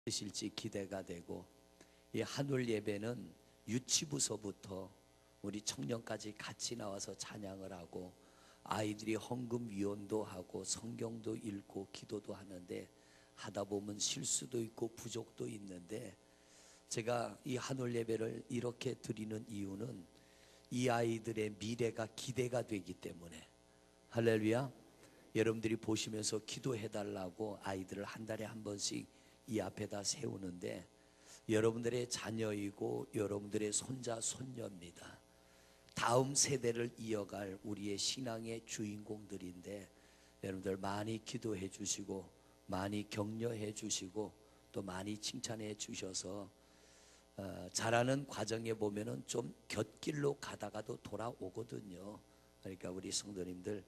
되실지 기대가 되고, 이 한울 예배는 유치부서부터 우리 청년까지 같이 나와서 찬양을 하고 아이들이 헌금 위원도 하고 성경도 읽고 기도도 하는데, 하다 보면 실수도 있고 부족도 있는데, 제가 이 한울 예배를 이렇게 드리는 이유는 이 아이들의 미래가 기대가 되기 때문에. 할렐루야. 여러분들이 보시면서 기도해 달라고 아이들을 한 달에 한 번씩 이 앞에다 세우는데, 여러분들의 자녀이고 여러분들의 손자 손녀입니다. 다음 세대를 이어갈 우리의 신앙의 주인공들인데, 여러분들 많이 기도해 주시고 많이 격려해 주시고 또 많이 칭찬해 주셔서 자라는 과정에 보면은 좀 곁길로 가다가도 돌아오거든요. 그러니까 우리 성도님들,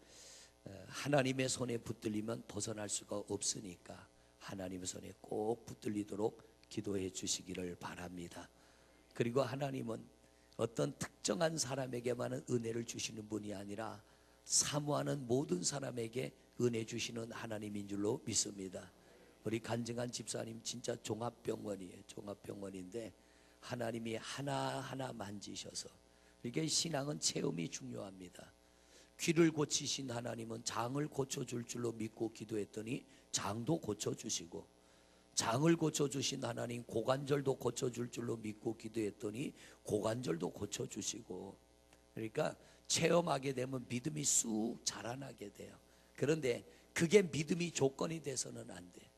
하나님의 손에 붙들리면 벗어날 수가 없으니까 하나님의 손에 꼭 붙들리도록 기도해 주시기를 바랍니다. 그리고 하나님은 어떤 특정한 사람에게만은 은혜를 주시는 분이 아니라 사모하는 모든 사람에게 은혜 주시는 하나님인 줄로 믿습니다. 우리 간증한 집사님 진짜 종합병원이에요. 종합병원인데 하나님이 하나하나 만지셔서, 이게 신앙은 체험이 중요합니다. 귀를 고치신 하나님은 장을 고쳐줄 줄로 믿고 기도했더니 장도 고쳐주시고, 장을 고쳐주신 하나님 고관절도 고쳐줄 줄로 믿고 기도했더니 고관절도 고쳐주시고, 그러니까 체험하게 되면 믿음이 쑥 자라나게 돼요. 그런데 그게 믿음이 조건이 돼서는 안 돼.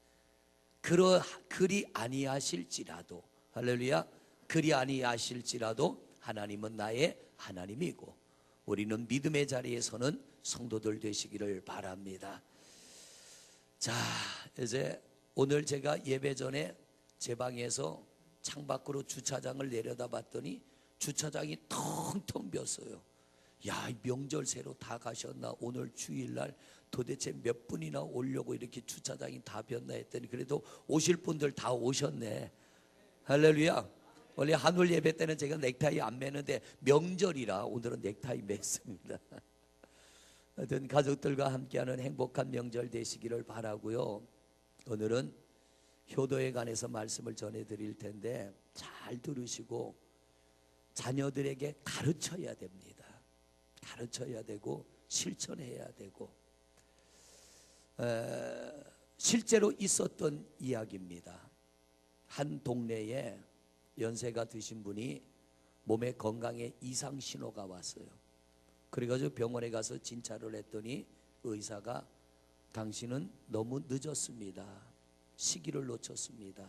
그리 아니하실지라도, 할렐루야, 그리 아니하실지라도 하나님은 나의 하나님이고 우리는 믿음의 자리에서는 성도들 되시기를 바랍니다. 자, 이제 오늘 제가 예배 전에 제 방에서 창밖으로 주차장을 내려다봤더니 주차장이 텅텅 비었어요. 야, 명절 새로 다 가셨나? 오늘 주일날 도대체 몇 분이나 오려고 이렇게 주차장이 다 비었나 했더니 그래도 오실 분들 다 오셨네. 할렐루야. 원래 한울 예배 때는 제가 넥타이 안 매는데 명절이라 오늘은 넥타이 맸습니다. 하여튼 가족들과 함께하는 행복한 명절 되시기를 바라고요. 오늘은 효도에 관해서 말씀을 전해드릴 텐데 잘 들으시고 자녀들에게 가르쳐야 됩니다. 가르쳐야 되고 실천해야 되고, 실제로 있었던 이야기입니다. 한 동네에 연세가 드신 분이 몸에 건강에 이상 신호가 왔어요. 그래가지고 병원에 가서 진찰을 했더니 의사가 당신은 너무 늦었습니다. 시기를 놓쳤습니다.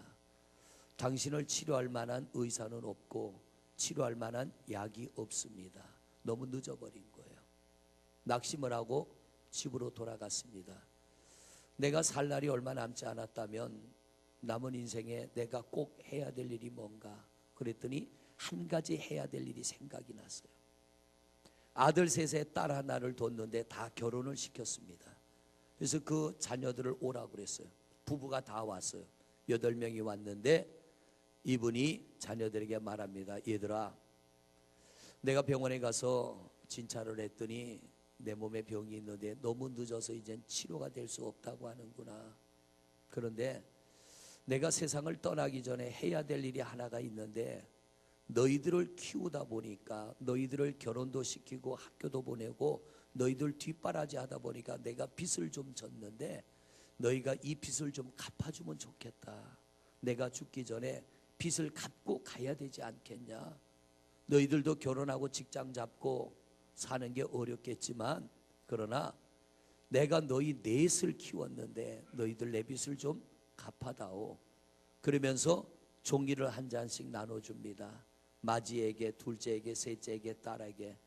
당신을 치료할 만한 의사는 없고 치료할 만한 약이 없습니다. 너무 늦어버린 거예요. 낙심을 하고 집으로 돌아갔습니다. 내가 살 날이 얼마 남지 않았다면 남은 인생에 내가 꼭 해야 될 일이 뭔가, 그랬더니 한 가지 해야 될 일이 생각이 났어요. 아들 셋에 딸 하나를 뒀는데 다 결혼을 시켰습니다. 그래서 그 자녀들을 오라고 그랬어요. 부부가 다 왔어요. 8명이 왔는데 이분이 자녀들에게 말합니다. 얘들아, 내가 병원에 가서 진찰을 했더니 내 몸에 병이 있는데 너무 늦어서 이젠 치료가 될 수 없다고 하는구나. 그런데 내가 세상을 떠나기 전에 해야 될 일이 하나가 있는데, 너희들을 키우다 보니까, 너희들을 결혼도 시키고 학교도 보내고 너희들 뒷바라지 하다 보니까 내가 빚을 좀 졌는데 너희가 이 빚을 좀 갚아주면 좋겠다. 내가 죽기 전에 빚을 갚고 가야 되지 않겠냐. 너희들도 결혼하고 직장 잡고 사는 게 어렵겠지만, 그러나 내가 너희 넷을 키웠는데 너희들 내 빚을 좀 갚아다오. 그러면서 종이를 한 잔씩 나눠줍니다. 마지에게, 둘째에게, 셋째에게, 딸에게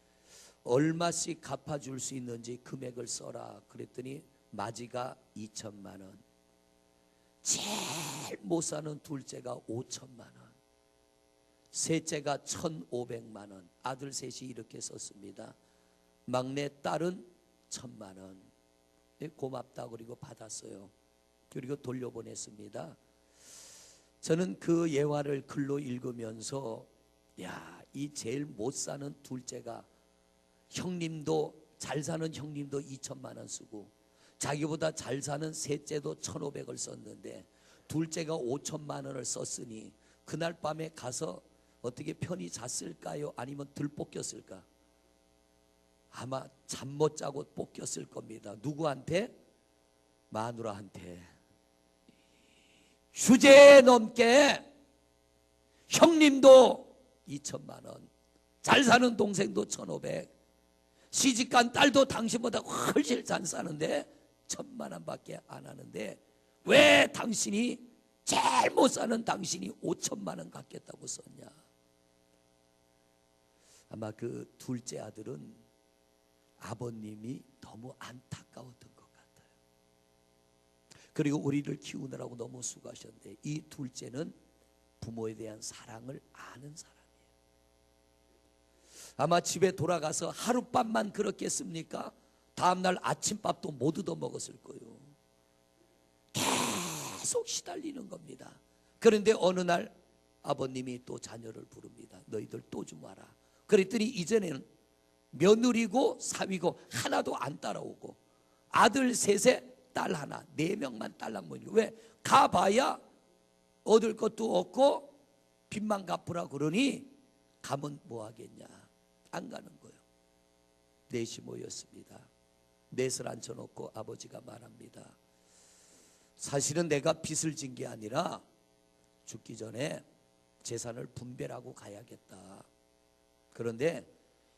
얼마씩 갚아줄 수 있는지 금액을 써라. 그랬더니 마지가 2천만 원, 제일 못 사는 둘째가 5천만 원, 셋째가 1,500만 원, 아들 셋이 이렇게 썼습니다. 막내 딸은 1,000만 원. 고맙다 그리고 받았어요. 그리고 돌려보냈습니다. 저는 그 예화를 글로 읽으면서, 야, 이 제일 못 사는 둘째가 형님도, 잘 사는 형님도 2천만 원 쓰고 자기보다 잘 사는 셋째도 1,500을 썼는데 둘째가 5천만 원을 썼으니 그날 밤에 가서 어떻게 편히 잤을까요? 아니면 들 볶였을까? 아마 잠 못 자고 볶였을 겁니다. 누구한테? 마누라한테. 주제 넘게 형님도 2천만 원, 잘 사는 동생도 1,500, 시집간 딸도 당신보다 훨씬 잘 사는데 1,000만 원밖에 안 하는데 왜 당신이 제일 못 사는 당신이 5천만 원 갖겠다고 썼냐? 아마 그 둘째 아들은 아버님이 너무 안타까웠던 것 같아요. 그리고 우리를 키우느라고 너무 수고하셨는데 이 둘째는 부모에 대한 사랑을 아는 사람이에요. 아마 집에 돌아가서 하룻밤만 그렇게 했습니까? 다음날 아침밥도 못 얻어 먹었을 거예요. 계속 시달리는 겁니다. 그런데 어느 날 아버님이 또 자녀를 부릅니다. 너희들 또 좀 와라. 그랬더니 이전에는 며느리고 사위고 하나도 안 따라오고 아들 셋에 딸 하나, 4명만 딸랑모니고. 왜? 가봐야 얻을 것도 없고 빚만 갚으라 그러니 가면 뭐 하겠냐? 안 가는 거예요. 넷이 모였습니다. 넷을 앉혀놓고 아버지가 말합니다. 사실은 내가 빚을 진 게 아니라 죽기 전에 재산을 분배하고 가야겠다. 그런데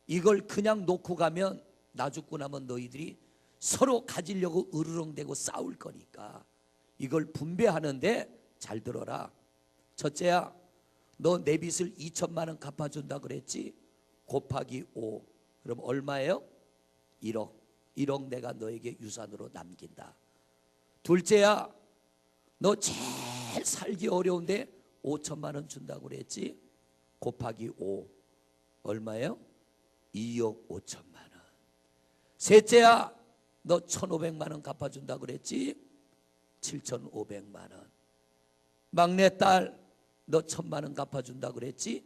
이걸 그냥 놓고 가면 나 죽고 나면 너희들이 서로 가지려고 으르렁대고 싸울 거니까 이걸 분배하는데 잘 들어라. 첫째야, 너 내 빚을 2천만 원 갚아준다 그랬지? 곱하기 5. 그럼 얼마예요? 1억. 1억 내가 너에게 유산으로 남긴다. 둘째야, 너 제일 살기 어려운데 5천만 원 준다고 그랬지? 곱하기 5. 얼마예요? 2억 5천만 원. 셋째야, 너 1,500만 원 갚아준다 그랬지? 7,500만 원. 막내딸, 너 1,000만 원 갚아준다 그랬지?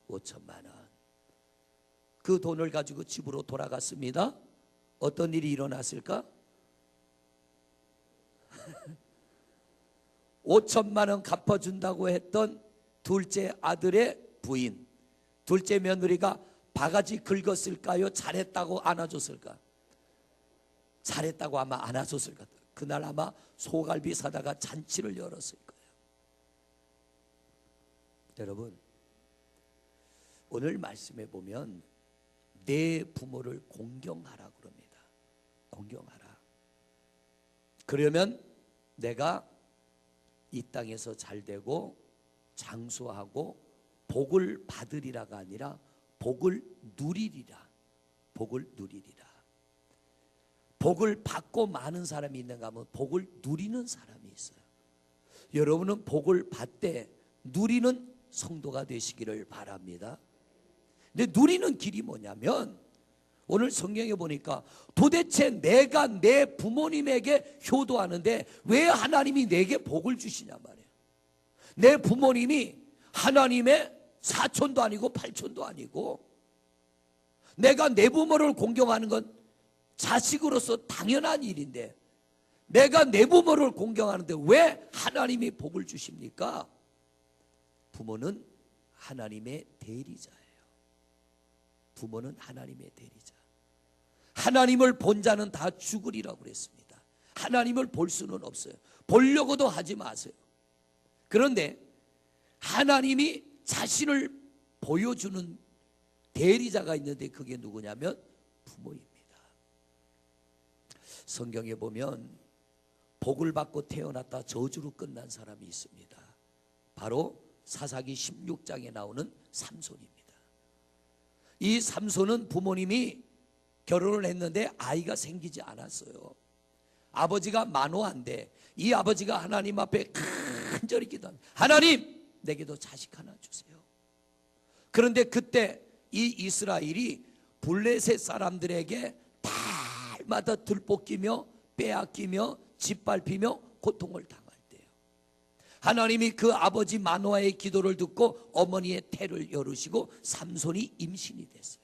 5천만 원. 그 돈을 가지고 집으로 돌아갔습니다. 어떤 일이 일어났을까? 5천만 원 갚아준다고 했던 둘째 아들의 부인, 둘째 며느리가 바가지 긁었을까요? 잘했다고 안아줬을까? 잘했다고 아마 안아줬을 것 같아요. 그날 아마 소갈비 사다가 잔치를 열었을 거예요. 여러분, 오늘 말씀에 보면 내 부모를 공경하라 그럽니다. 공경하라. 그러면 내가 이 땅에서 잘 되고 장수하고 복을 받으리라가 아니라 복을 누리리라. 복을 누리리라. 복을 받고 많은 사람이 있는가 하면 복을 누리는 사람이 있어요. 여러분은 복을 받되 누리는 성도가 되시기를 바랍니다. 근데 누리는 길이 뭐냐면 오늘 성경에 보니까 도대체 내가 내 부모님에게 효도하는데 왜 하나님이 내게 복을 주시냐 말이에요. 내 부모님이 하나님의 사촌도 아니고 팔촌도 아니고 내가 내 부모를 공경하는 건 자식으로서 당연한 일인데 내가 내 부모를 공경하는데 왜 하나님이 복을 주십니까? 부모는 하나님의 대리자예요. 부모는 하나님의 대리자. 하나님을 본 자는 다 죽으리라고 그랬습니다. 하나님을 볼 수는 없어요. 보려고도 하지 마세요. 그런데 하나님이 자신을 보여주는 대리자가 있는데 그게 누구냐면 부모입니다. 성경에 보면 복을 받고 태어났다 저주로 끝난 사람이 있습니다. 바로 사사기 16장에 나오는 삼손입니다. 이 삼손은 부모님이 결혼을 했는데 아이가 생기지 않았어요. 아버지가 만호한데 이 아버지가 하나님 앞에 간절히 기도합니다. 하나님, 내게도 자식 하나 주세요. 그런데 그때 이 이스라엘이 블레셋 사람들에게 달마다 들볶이며 빼앗기며 짓밟히며 고통을 당할 때요. 하나님이 그 아버지 마노아의 기도를 듣고 어머니의 태를 열으시고 삼손이 임신이 됐어요.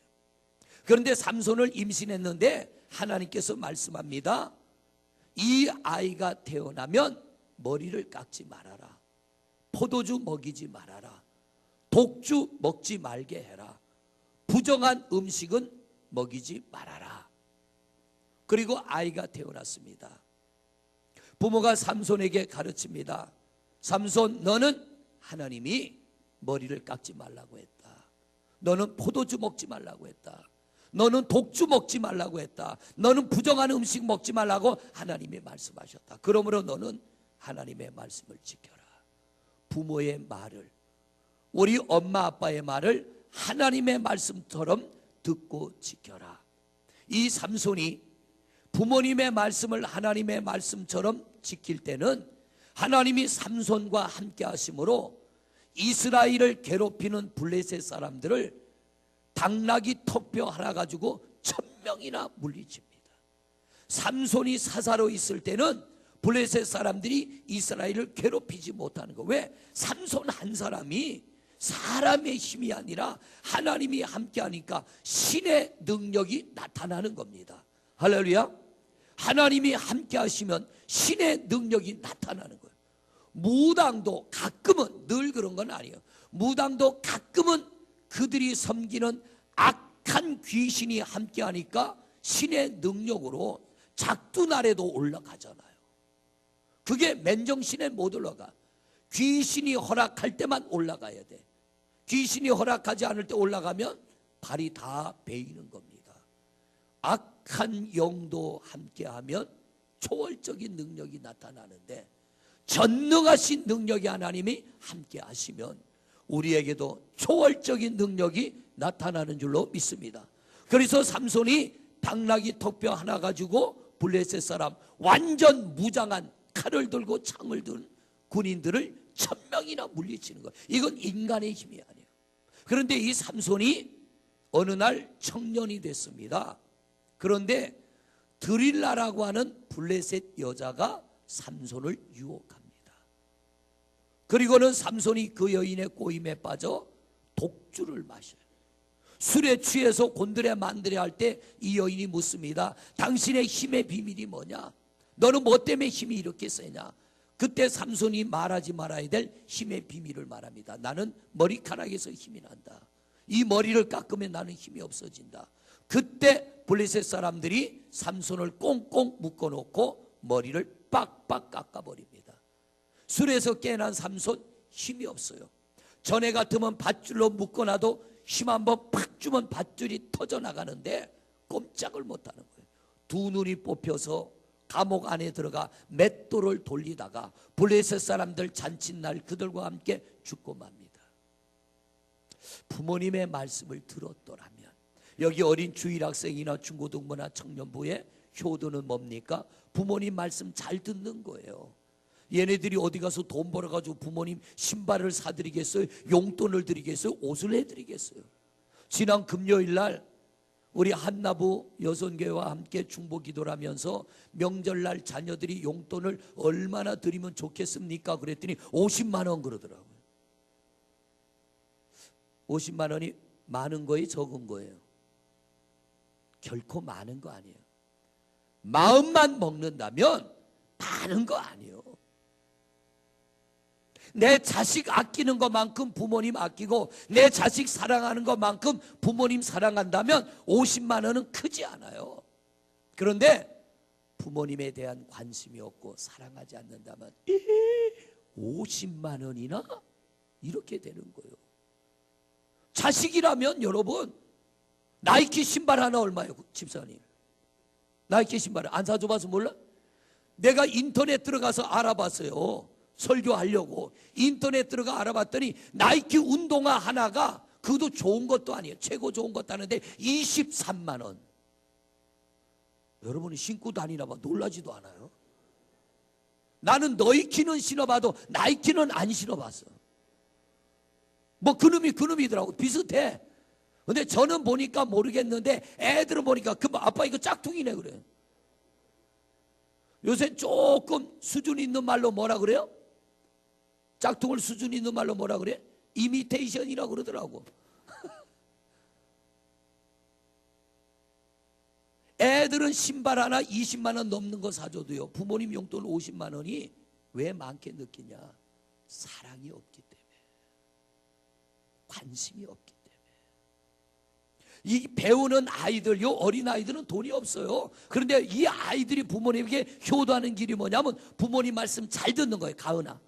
그런데 삼손을 임신했는데 하나님께서 말씀합니다. 이 아이가 태어나면 머리를 깎지 말아라. 포도주 먹이지 말아라. 독주 먹지 말게 해라. 부정한 음식은 먹이지 말아라. 그리고 아이가 태어났습니다. 부모가 삼손에게 가르칩니다. 삼손, 너는 하나님이 머리를 깎지 말라고 했다. 너는 포도주 먹지 말라고 했다. 너는 독주 먹지 말라고 했다. 너는 부정한 음식 먹지 말라고 하나님이 말씀하셨다. 그러므로 너는 하나님의 말씀을 지켜라. 부모의 말을, 우리 엄마 아빠의 말을 하나님의 말씀처럼 듣고 지켜라. 이 삼손이 부모님의 말씀을 하나님의 말씀처럼 지킬 때는 하나님이 삼손과 함께 하심으로 이스라엘을 괴롭히는 블레셋 사람들을 당나귀 턱뼈 하나 가지고 1000명이나 물리칩니다. 삼손이 사사로 있을 때는 블레셋 사람들이 이스라엘을 괴롭히지 못하는 거. 왜? 삼손 한 사람이 사람의 힘이 아니라 하나님이 함께 하니까 신의 능력이 나타나는 겁니다. 할렐루야. 하나님이 함께 하시면 신의 능력이 나타나는 거예요. 무당도 가끔은, 늘 그런 건 아니에요. 무당도 가끔은 그들이 섬기는 악한 귀신이 함께 하니까 신의 능력으로 작두날에도 올라가잖아요. 그게 맨정신에 못 올라가. 귀신이 허락할 때만 올라가야 돼. 귀신이 허락하지 않을 때 올라가면 발이 다 베이는 겁니다. 악한 영도 함께하면 초월적인 능력이 나타나는데, 전능하신 능력이 하나님이 함께 하시면 우리에게도 초월적인 능력이 나타나는 줄로 믿습니다. 그래서 삼손이 당나귀 턱뼈 하나 가지고 블레셋 사람 완전 무장한 칼을 들고 창을 든 군인들을 1000명이나 물리치는 거예요. 이건 인간의 힘이 아니에요. 그런데 이 삼손이 어느 날 청년이 됐습니다. 그런데 드릴라라고 하는 블레셋 여자가 삼손을 유혹합니다. 그리고는 삼손이 그 여인의 꼬임에 빠져 독주를 마셔요. 술에 취해서 곤드레 만드레 할 때 이 여인이 묻습니다. 당신의 힘의 비밀이 뭐냐? 너는 뭐 때문에 힘이 이렇게 세냐? 그때 삼손이 말하지 말아야 될 힘의 비밀을 말합니다. 나는 머리카락에서 힘이 난다. 이 머리를 깎으면 나는 힘이 없어진다. 그때 블레셋 사람들이 삼손을 꽁꽁 묶어놓고 머리를 빡빡 깎아버립니다. 술에서 깨난 삼손 힘이 없어요. 전에 같으면 밧줄로 묶어놔도 힘 한번 팍 주면 밧줄이 터져나가는데 꼼짝을 못하는 거예요. 두 눈이 뽑혀서 감옥 안에 들어가 맷돌을 돌리다가 블레셋 사람들 잔칫날 그들과 함께 죽고 맙니다. 부모님의 말씀을 들었더라면, 여기 어린 주일학생이나 중고등부나 청년부의 효도는 뭡니까? 부모님 말씀 잘 듣는 거예요. 얘네들이 어디 가서 돈 벌어가지고 부모님 신발을 사드리겠어요? 용돈을 드리겠어요? 옷을 해드리겠어요? 지난 금요일날 우리 한나부 여선교회와 함께 중보기도를 하면서 명절날 자녀들이 용돈을 얼마나 드리면 좋겠습니까? 그랬더니 50만 원 그러더라고요. 50만 원이 많은 거예요? 적은 거예요? 결코 많은 거 아니에요. 마음만 먹는다면 많은 거 아니에요. 내 자식 아끼는 것만큼 부모님 아끼고 내 자식 사랑하는 것만큼 부모님 사랑한다면 50만 원은 크지 않아요. 그런데 부모님에 대한 관심이 없고 사랑하지 않는다면 50만 원이나? 이렇게 되는 거예요. 자식이라면 여러분, 나이키 신발 하나 얼마예요? 집사님, 나이키 신발 안 사줘봐서 몰라? 내가 인터넷 들어가서 알아봤어요. 설교하려고 인터넷 들어가 알아봤더니 나이키 운동화 하나가, 그것도 좋은 것도 아니에요, 최고 좋은 것도 아닌데 23만 원. 여러분이 신고 다니나 봐 놀라지도 않아요? 나는 나이키는 신어봐도 나이키는 안 신어봤어. 뭐 그놈이더라고. 비슷해. 근데 저는 보니까 모르겠는데 애들은 보니까 그 아빠 이거 짝퉁이네 그래. 요새 조금 수준 있는 말로 뭐라 그래요? 짝퉁을 수준 있는 말로 뭐라 그래? 이미테이션이라고 그러더라고. 애들은 신발 하나 20만 원 넘는 거 사줘도요, 부모님 용돈 50만 원이 왜 많게 느끼냐? 사랑이 없기 때문에, 관심이 없기 때문에. 이 배우는 아이들요, 어린아이들은 돈이 없어요. 그런데 이 아이들이 부모님에게 효도하는 길이 뭐냐면 부모님 말씀 잘 듣는 거예요. 가은아,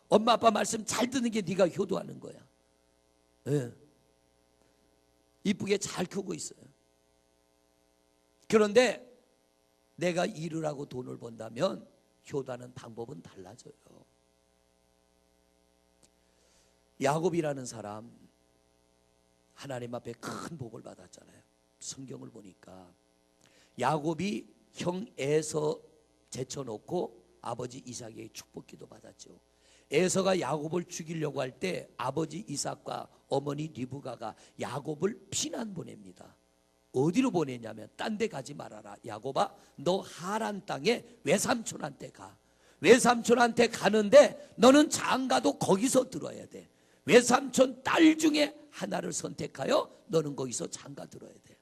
엄마 아빠 말씀 잘 듣는 게 네가 효도하는 거야. 네. 이쁘게 잘 크고 있어요. 그런데 내가 일을 하고 돈을 번다면 효도하는 방법은 달라져요. 야곱이라는 사람, 하나님 앞에 큰 복을 받았잖아요. 성경을 보니까 야곱이 형 에서 제쳐놓고 아버지 이삭에게 축복기도 받았죠. 에서가 야곱을 죽이려고 할 때 아버지 이삭과 어머니 리브가가 야곱을 피난 보냅니다. 어디로 보내냐면 딴 데 가지 말아라. 야곱아, 너 하란 땅에 외삼촌한테 가. 외삼촌한테 가는데 너는 장가도 거기서 들어야 돼. 외삼촌 딸 중에 하나를 선택하여 너는 거기서 장가 들어야 돼.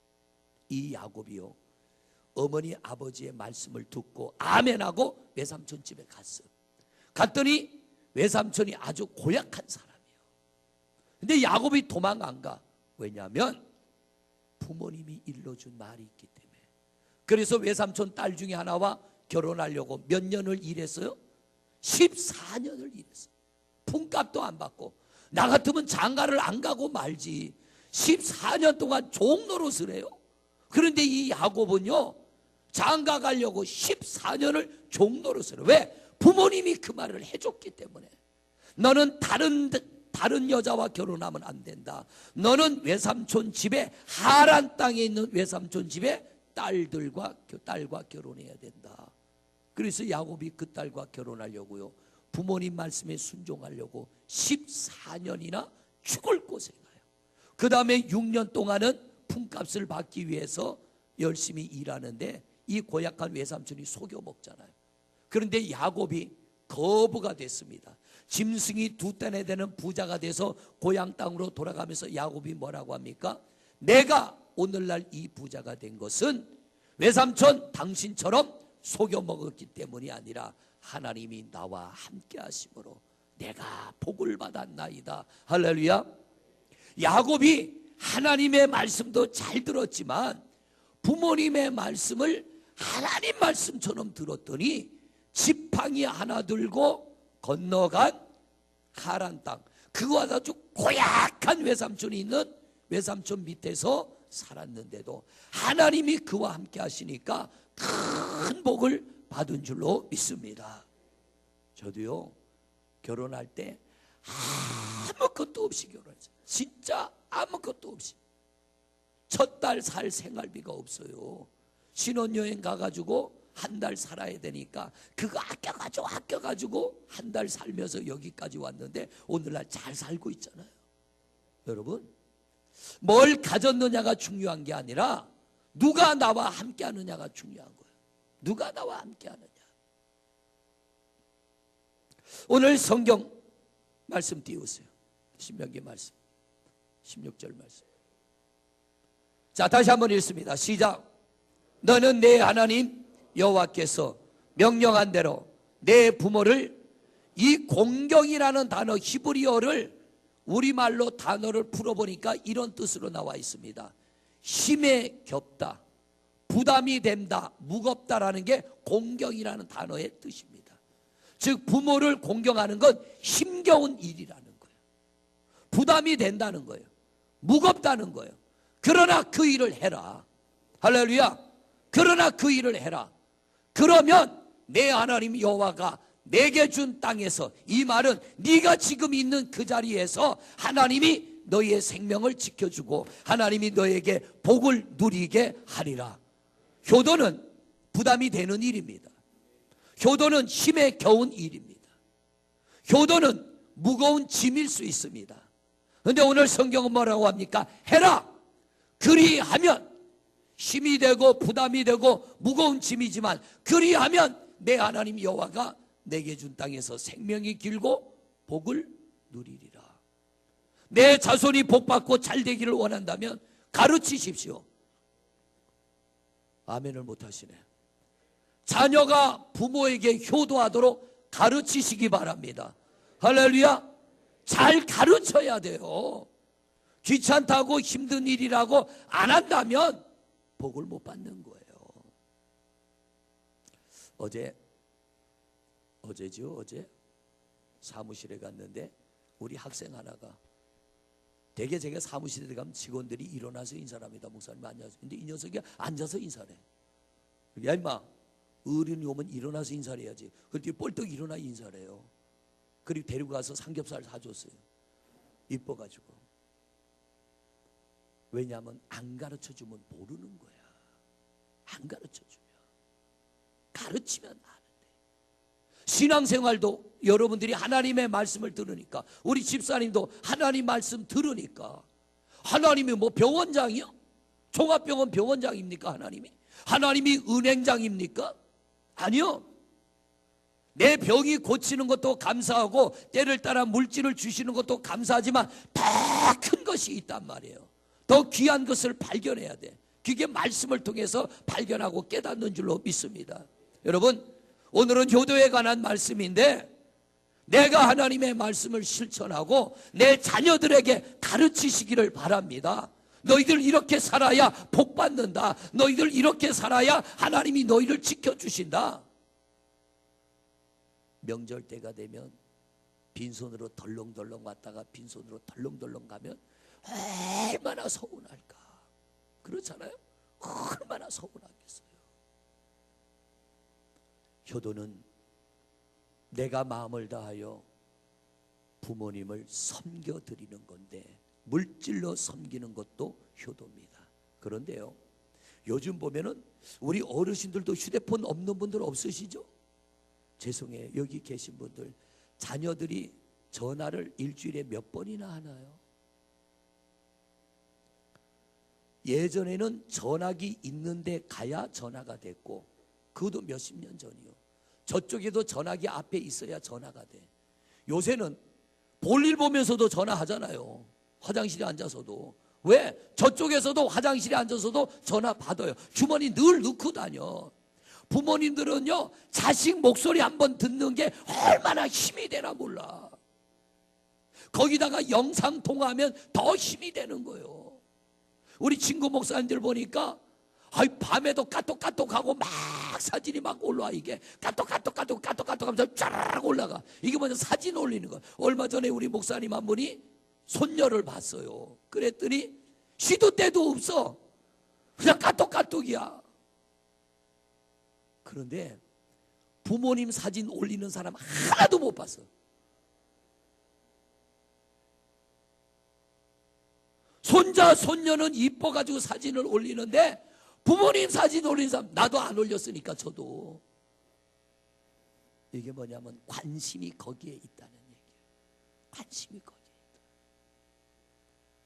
이 야곱이요, 어머니 아버지의 말씀을 듣고 아멘하고 외삼촌 집에 갔어. 갔더니 외삼촌이 아주 고약한 사람이에요. 근데 야곱이 도망 안 가. 왜냐하면 부모님이 일러준 말이 있기 때문에. 그래서 외삼촌 딸 중에 하나와 결혼하려고 몇 년을 일했어요? 14년을 일했어요. 품값도 안 받고. 나 같으면 장가를 안 가고 말지. 14년 동안 종노릇을 해요. 그런데 이 야곱은요, 장가 가려고 14년을 종노릇을 해요. 왜? 부모님이 그 말을 해줬기 때문에. 너는 다른 여자와 결혼하면 안 된다. 너는 외삼촌 집에, 하란 땅에 있는 외삼촌 집에 딸과 결혼해야 된다. 그래서 야곱이 그 딸과 결혼하려고요, 부모님 말씀에 순종하려고 14년이나 죽을 고생해요. 그 다음에 6년 동안은 품값을 받기 위해서 열심히 일하는데 이 고약한 외삼촌이 속여 먹잖아요. 그런데 야곱이 거부가 됐습니다. 짐승이 두 떼나 되는 부자가 돼서 고향 땅으로 돌아가면서 야곱이 뭐라고 합니까? 내가 오늘날 이 부자가 된 것은 외삼촌 당신처럼 속여 먹었기 때문이 아니라 하나님이 나와 함께 하심으로 내가 복을 받았나이다. 할렐루야. 야곱이 하나님의 말씀도 잘 들었지만 부모님의 말씀을 하나님 말씀처럼 들었더니 지팡이 하나 들고 건너간 하란 땅, 그거보다 아주 고약한 외삼촌이 있는 외삼촌 밑에서 살았는데도 하나님이 그와 함께 하시니까 큰 복을 받은 줄로 믿습니다. 저도요, 결혼할 때 아무것도 없이 결혼했어요. 진짜 아무것도 없이. 첫 달 살 생활비가 없어요. 신혼여행 가가지고 한 달 살아야 되니까 그거 아껴가지고 한 달 살면서 여기까지 왔는데 오늘날 잘 살고 있잖아요. 여러분, 뭘 가졌느냐가 중요한 게 아니라 누가 나와 함께 하느냐가 중요한 거예요. 누가 나와 함께 하느냐. 오늘 성경 말씀 띄우세요. 신명기 말씀 16절 말씀. 자, 다시 한번 읽습니다. 시작. 너는 내 하나님 여호와께서 명령한 대로 내 부모를, 이 공경이라는 단어 히브리어를 우리말로 단어를 풀어보니까 이런 뜻으로 나와 있습니다. 힘에 겹다, 부담이 된다, 무겁다라는 게 공경이라는 단어의 뜻입니다. 즉 부모를 공경하는 건 힘겨운 일이라는 거예요. 부담이 된다는 거예요. 무겁다는 거예요. 그러나 그 일을 해라. 할렐루야. 그러나 그 일을 해라. 그러면 내 하나님 여호와가 내게 준 땅에서, 이 말은 네가 지금 있는 그 자리에서 하나님이 너희의 생명을 지켜주고 하나님이 너에게 복을 누리게 하리라. 효도는 부담이 되는 일입니다. 효도는 힘에 겨운 일입니다. 효도는 무거운 짐일 수 있습니다. 그런데 오늘 성경은 뭐라고 합니까? 해라. 그리하면, 힘이 되고 부담이 되고 무거운 짐이지만 그리하면 내 하나님 여호와가 내게 준 땅에서 생명이 길고 복을 누리리라. 내 자손이 복받고 잘 되기를 원한다면 가르치십시오. 아멘을 못하시네. 자녀가 부모에게 효도하도록 가르치시기 바랍니다. 할렐루야. 잘 가르쳐야 돼요. 귀찮다고 힘든 일이라고 안 한다면 복을 못 받는 거예요. 어제 사무실에 갔는데 우리 학생 하나가, 대개 제가 사무실에 들어가면 직원들이 일어나서 인사를 합니다. 목사님 앉아서. 근데 이 녀석이 앉아서 인사를 해. 야 임마, 어른이 오면 일어나서 인사를 해야지. 그랬더니 뻘떡 일어나 인사를 해요. 그리고 데리고 가서 삼겹살 사줬어요. 이뻐가지고. 왜냐하면 안 가르쳐주면 모르는 거야. 안 가르쳐주면. 가르치면 아는데. 신앙생활도 여러분들이 하나님의 말씀을 들으니까, 우리 집사님도 하나님 말씀 들으니까, 하나님이 뭐 병원장이요? 종합병원 병원장입니까? 하나님이 은행장입니까? 아니요. 내 병이 고치는 것도 감사하고 때를 따라 물질을 주시는 것도 감사하지만 더 큰 것이 있단 말이에요. 더 귀한 것을 발견해야 돼. 그게 말씀을 통해서 발견하고 깨닫는 줄로 믿습니다. 여러분, 오늘은 효도에 관한 말씀인데, 내가 하나님의 말씀을 실천하고 내 자녀들에게 가르치시기를 바랍니다. 너희들 이렇게 살아야 복 받는다. 너희들 이렇게 살아야 하나님이 너희를 지켜주신다. 명절 때가 되면 빈손으로 덜렁덜렁 왔다가 빈손으로 덜렁덜렁 가면 얼마나 서운할까. 그렇잖아요. 얼마나 서운하겠어요. 효도는 내가 마음을 다하여 부모님을 섬겨드리는 건데, 물질로 섬기는 것도 효도입니다. 그런데요, 요즘 보면은 우리 어르신들도 휴대폰 없는 분들 없으시죠? 죄송해요. 여기 계신 분들 자녀들이 전화를 일주일에 몇 번이나 하나요? 예전에는 전화기 있는데 가야 전화가 됐고, 그것도 몇십 년 전이요. 저쪽에도 전화기 앞에 있어야 전화가 돼. 요새는 볼일 보면서도 전화하잖아요. 화장실에 앉아서도. 왜? 저쪽에서도 화장실에 앉아서도 전화 받아요. 주머니 늘 넣고 다녀. 부모님들은요, 자식 목소리 한번 듣는 게 얼마나 힘이 되나 몰라. 거기다가 영상 통화하면 더 힘이 되는 거예요. 우리 친구 목사님들 보니까 밤에도 까똑까똑하고 막 사진이 막 올라와. 이게 까똑까똑 하면서 쫙 올라가. 이게 뭐냐, 사진 올리는 거. 얼마 전에 우리 목사님 한 분이 손녀를 봤어요. 그랬더니 시도 때도 없어. 그냥 까똑까똑이야. 그런데 부모님 사진 올리는 사람 하나도 못 봤어. 손자 손녀는 이뻐가지고 사진을 올리는데 부모님 사진 올리는 사람, 나도 안 올렸으니까 저도. 이게 뭐냐면 관심이 거기에 있다는 얘기예요. 관심이 거기에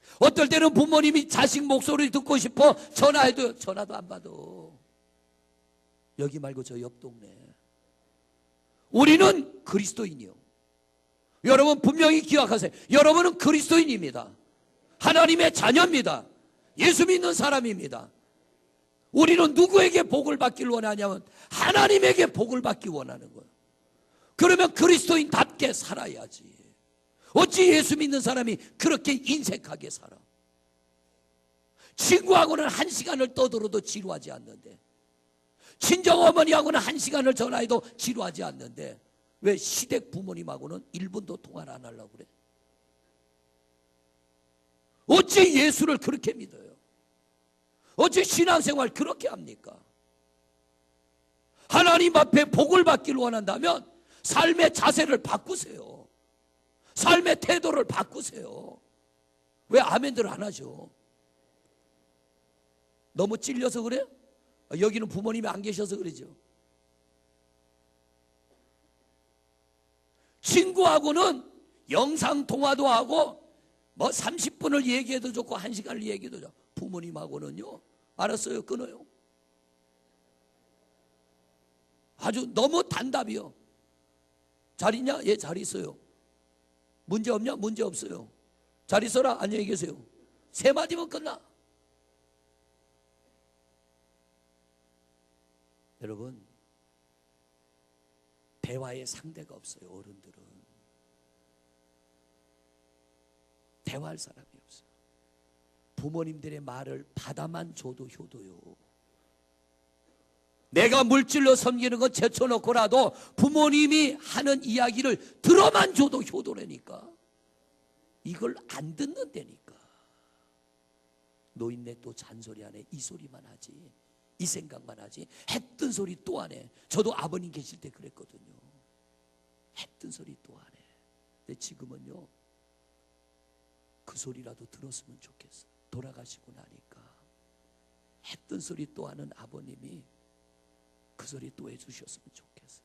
있다. 어떨 때는 부모님이 자식 목소리 듣고 싶어 전화해도 전화도 안 받아. 여기 말고 저 옆 동네. 우리는 그리스도인이요. 여러분 분명히 기억하세요. 여러분은 그리스도인입니다. 하나님의 자녀입니다. 예수 믿는 사람입니다. 우리는 누구에게 복을 받기를 원하냐면 하나님에게 복을 받기 원하는 거예요. 그러면 그리스도인답게 살아야지. 어찌 예수 믿는 사람이 그렇게 인색하게 살아? 친구하고는 1시간을 떠들어도 지루하지 않는데, 친정어머니하고는 1시간을 전화해도 지루하지 않는데, 왜 시댁 부모님하고는 1분도 통화를 안 하려고 그래? 어찌 예수를 그렇게 믿어요? 어찌 신앙생활 그렇게 합니까? 하나님 앞에 복을 받기를 원한다면 삶의 자세를 바꾸세요. 삶의 태도를 바꾸세요. 왜 아멘들 안 하죠? 너무 찔려서 그래요? 여기는 부모님이 안 계셔서 그러죠. 친구하고는 영상통화도 하고 뭐 30분을 얘기해도 좋고 1시간을 얘기해도 좋고, 부모님하고는요, 알았어요, 끊어요. 아주 너무 단답이요. 잘 있냐? 예, 잘 있어요. 문제 없냐? 문제 없어요. 잘 있어라? 안녕히 계세요. 3마디면 끝나. 여러분, 대화의 상대가 없어요. 어른들은 대화할 사람이 없어요. 부모님들의 말을 받아만 줘도 효도요. 내가 물질로 섬기는 건 제쳐놓고라도 부모님이 하는 이야기를 들어만 줘도 효도라니까. 이걸 안 듣는다니까. 노인네 또 잔소리하네. 이 소리만 하지, 이 생각만 하지, 했던 소리 또 하네. 저도 아버님 계실 때 그랬거든요. 했던 소리 또 하네. 근데 지금은요, 그 소리라도 들었으면 좋겠어. 돌아가시고 나니까 했던 소리 또 하는 아버님이 그 소리 또 해주셨으면 좋겠어.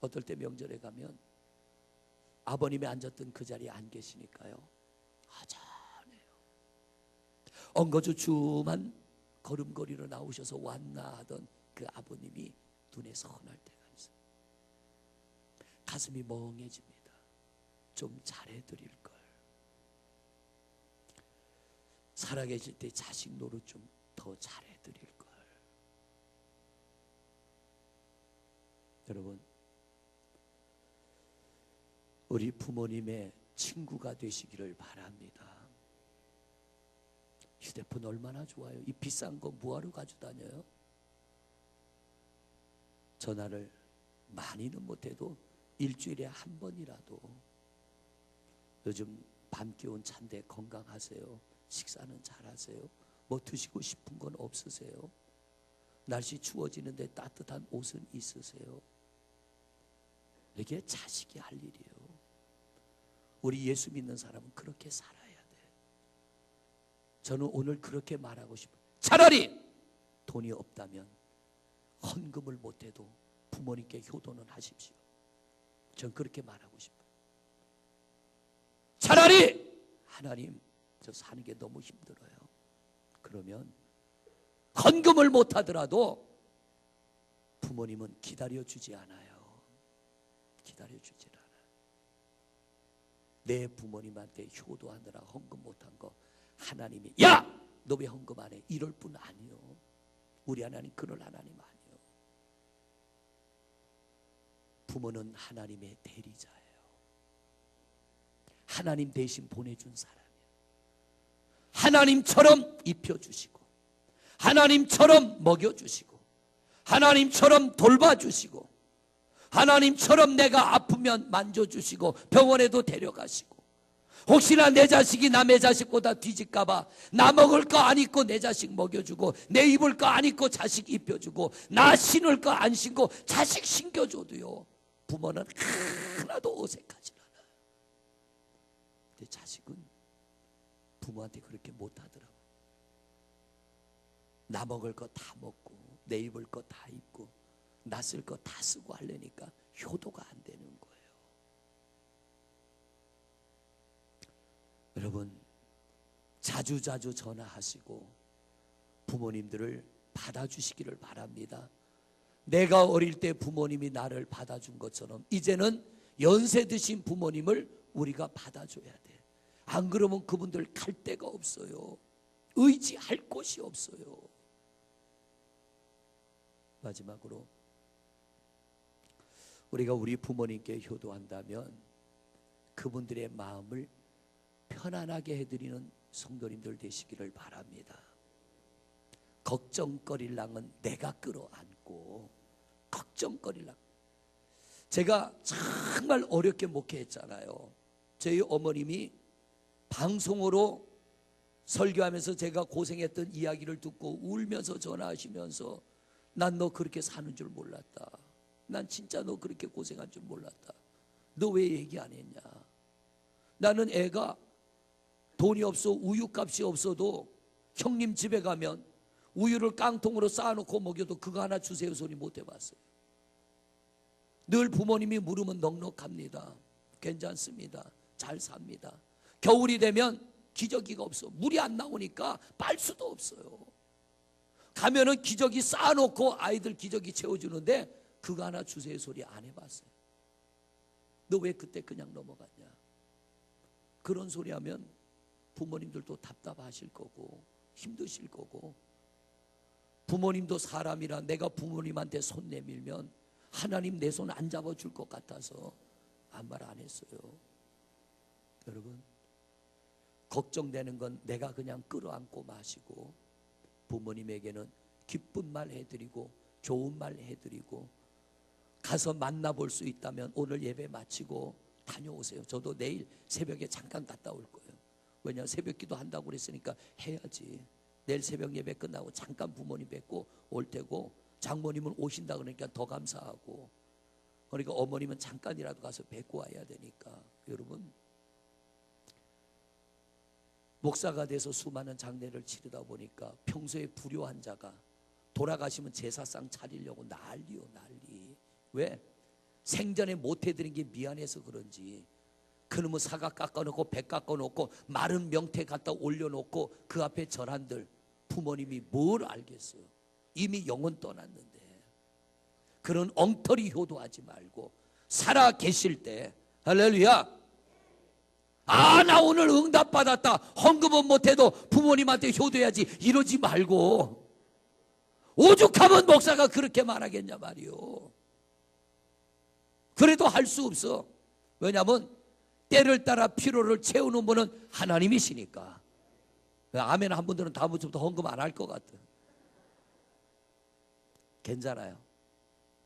어떨 때 명절에 가면 아버님이 앉았던 그 자리에 안 계시니까요, 허전해요. 엉거주춤한 걸음걸이로 나오셔서 왔나 하던 그 아버님이 눈에 선할 때가 있어요. 가슴이 멍해집니다. 좀 잘해드릴 걸. 살아계실 때 자식 노릇 좀 더 잘해드릴 걸. 여러분, 우리 부모님의 친구가 되시기를 바랍니다. 휴대폰 얼마나 좋아요. 이 비싼 거 뭐하러 가지고 다녀요? 전화를 많이는 못해도 일주일에 한 번이라도. 요즘 밤 기온 찬데 건강하세요? 식사는 잘하세요? 뭐 드시고 싶은 건 없으세요? 날씨 추워지는데 따뜻한 옷은 있으세요? 이게 자식이 할 일이에요. 우리 예수 믿는 사람은 그렇게 살아야 돼. 저는 오늘 그렇게 말하고 싶어요. 차라리 돈이 없다면 헌금을 못해도 부모님께 효도는 하십시오. 전 그렇게 말하고 싶어요. 차라리 하나님, 저 사는 게 너무 힘들어요. 그러면 헌금을 못하더라도 부모님은 기다려주지 않아요. 기다려주지 않아요. 내 부모님한테 효도하느라 헌금 못한 거 하나님이 야! 너 왜 헌금 안 해? 이럴 뿐 아니요. 우리 하나님 그럴 하나님 아니요. 부모는 하나님의 대리자예요. 하나님 대신 보내준 사람이에요. 하나님처럼 입혀주시고, 하나님처럼 먹여주시고, 하나님처럼 돌봐주시고, 하나님처럼 내가 아프면 만져주시고 병원에도 데려가시고, 혹시나 내 자식이 남의 자식보다 뒤질까봐 나 먹을 거 안 입고 내 자식 먹여주고, 내 입을 거 안 입고 자식 입혀주고, 나 신을 거 안 신고 자식 신겨줘도요, 부모는 하나도 어색하지 않아요. 근데 자식은 부모한테 그렇게 못하더라고요. 나 먹을 거 다 먹고 내 입을 거 다 입고 나 쓸 거 다 쓰고 하려니까 효도가 안 되는 거예요. 여러분, 자주자주 전화하시고 부모님들을 받아주시기를 바랍니다. 내가 어릴 때 부모님이 나를 받아준 것처럼 이제는 연세 드신 부모님을 우리가 받아줘야 돼. 안 그러면 그분들 갈 데가 없어요. 의지할 곳이 없어요. 마지막으로, 우리가 우리 부모님께 효도한다면 그분들의 마음을 편안하게 해드리는 성도님들 되시기를 바랍니다. 걱정거릴 낭은 내가 끌어안고, 걱정거릴 낭. 제가 정말 어렵게 목회했잖아요. 저희 어머님이 방송으로 설교하면서 제가 고생했던 이야기를 듣고 울면서 전화하시면서 난 너 그렇게 사는 줄 몰랐다. 난 진짜 너 그렇게 고생한 줄 몰랐다. 너 왜 얘기 안 했냐. 나는 애가 돈이 없어 우유값이 없어도 형님 집에 가면 우유를 깡통으로 쌓아놓고 먹여도 그거 하나 주세요 소리 못 해봤어요. 늘 부모님이 물으면 넉넉합니다. 괜찮습니다. 잘 삽니다. 겨울이 되면 기저귀가 없어. 물이 안 나오니까 빨 수도 없어요. 가면은 기저귀 쌓아놓고 아이들 기저귀 채워주는데 그거 하나 주세요 소리 안 해봤어요. 너 왜 그때 그냥 넘어갔냐. 그런 소리 하면 부모님들도 답답하실 거고 힘드실 거고, 부모님도 사람이라 내가 부모님한테 손 내밀면 하나님 내 손 안 잡아줄 것 같아서 아무 말 안 했어요. 여러분, 걱정되는 건 내가 그냥 끌어안고 마시고, 부모님에게는 기쁜 말 해드리고 좋은 말 해드리고, 가서 만나볼 수 있다면 오늘 예배 마치고 다녀오세요. 저도 내일 새벽에 잠깐 갔다 올 거예요. 왜냐, 새벽 기도 한다고 그랬으니까 해야지. 내일 새벽 예배 끝나고 잠깐 부모님 뵙고 올 테고, 장모님은 오신다 그러니까 더 감사하고, 그러니까 어머님은 잠깐이라도 가서 뵙고 와야 되니까. 여러분, 목사가 돼서 수많은 장례를 치르다 보니까 평소에 불효한 자가 돌아가시면 제사상 차리려고 난리요, 난리. 왜? 생전에 못 해드린 게 미안해서 그런지 그놈의 사과 깎아놓고 배 깎아놓고 마른 명태 갖다 올려놓고 그 앞에 절한들 부모님이 뭘 알겠어요. 이미 영혼 떠났는데. 그런 엉터리 효도하지 말고 살아 계실 때, 할렐루야, 아, 나 오늘 응답받았다, 헌금은 못해도 부모님한테 효도해야지, 이러지 말고. 오죽하면 목사가 그렇게 말하겠냐 말이요. 그래도 할 수 없어. 왜냐하면 때를 따라 필요를 채우는 분은 하나님이시니까. 아멘 한 분들은 다음부터 헌금 안 할 것 같아. 괜찮아요.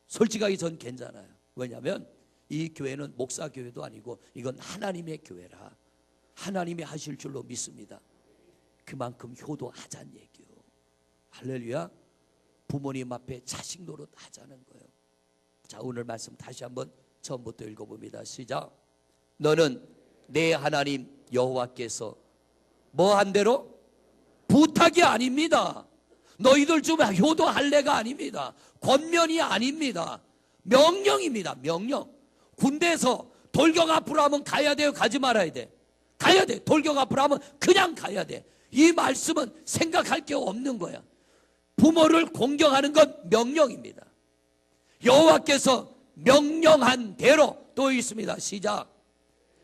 솔직하게 전 괜찮아요. 왜냐하면 이 교회는 목사 교회도 아니고 이건 하나님의 교회라 하나님이 하실 줄로 믿습니다. 그만큼 효도하자는 얘기요. 할렐루야. 부모님 앞에 자식 노릇 하자는 거예요. 자, 오늘 말씀 다시 한번 처음부터 읽어봅니다. 시작. 너는 내 하나님 여호와께서 뭐 한 대로? 부탁이 아닙니다. 너희들 좀 효도할래가 아닙니다. 권면이 아닙니다. 명령입니다. 명령. 군대에서 돌격 앞으로 하면 가야 돼요, 가지 말아야 돼? 가야 돼. 돌격 앞으로 하면 그냥 가야 돼. 이 말씀은 생각할 게 없는 거야. 부모를 공경하는 건 명령입니다. 여호와께서 명령한 대로. 또 있습니다. 시작.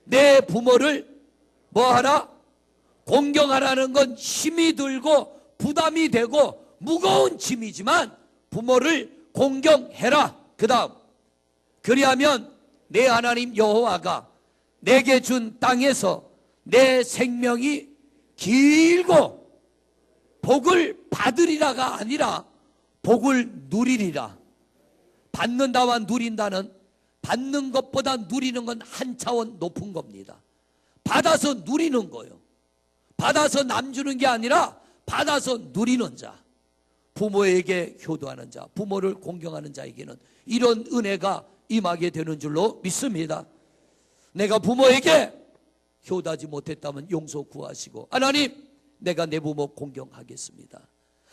내 부모를 뭐하라? 공경하라는 건 힘이 들고 부담이 되고 무거운 짐이지만 부모를 공경해라. 그 다음, 그리하면 내 하나님 여호와가 내게 준 땅에서 내 생명이 길고 복을 받으리라가 아니라 복을 누리리라. 받는다와 누린다는, 받는 것보다 누리는 건 한 차원 높은 겁니다. 받아서 누리는 거예요. 받아서 남 주는 게 아니라 받아서 누리는 자, 부모에게 효도하는 자, 부모를 공경하는 자에게는 이런 은혜가 임하게 되는 줄로 믿습니다. 내가 부모에게 효도하지 못했다면 용서 구하시고, 하나님, 내가 내 부모 공경하겠습니다.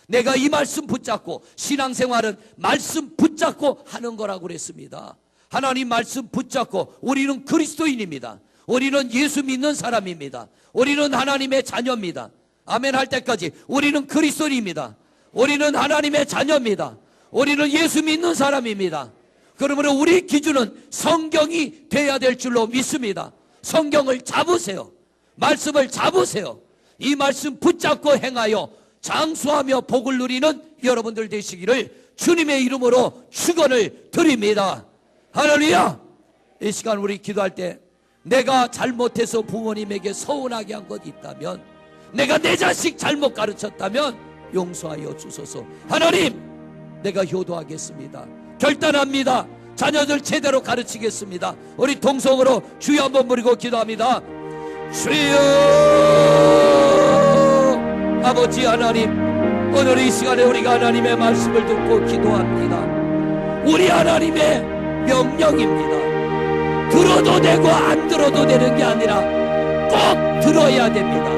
내가 이 말씀 붙잡고, 신앙생활은 말씀 붙잡고 하는 거라고 그랬습니다. 하나님 말씀 붙잡고, 우리는 그리스도인입니다. 우리는 예수 믿는 사람입니다. 우리는 하나님의 자녀입니다. 아멘 할 때까지 우리는 그리스도인입니다. 우리는 하나님의 자녀입니다. 우리는 예수 믿는 사람입니다. 그러므로 우리 기준은 성경이 돼야 될 줄로 믿습니다. 성경을 잡으세요. 말씀을 잡으세요. 이 말씀 붙잡고 행하여 장수하며 복을 누리는 여러분들 되시기를 주님의 이름으로 축원을 드립니다. 할렐루야. 이 시간 우리 기도할 때 내가 잘못해서 부모님에게 서운하게 한 것 있다면, 내가 내 자식 잘못 가르쳤다면 용서하여 주소서. 하나님, 내가 효도하겠습니다. 결단합니다. 자녀들 제대로 가르치겠습니다. 우리 동성으로 주여 한번 부르고 기도합니다. 주여. 아버지 하나님, 오늘 이 시간에 우리가 하나님의 말씀을 듣고 기도합니다. 우리 하나님의 명령입니다. 들어도 되고 안 들어도 되는 게 아니라 꼭 들어야 됩니다.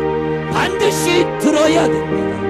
반드시 들어야 됩니다.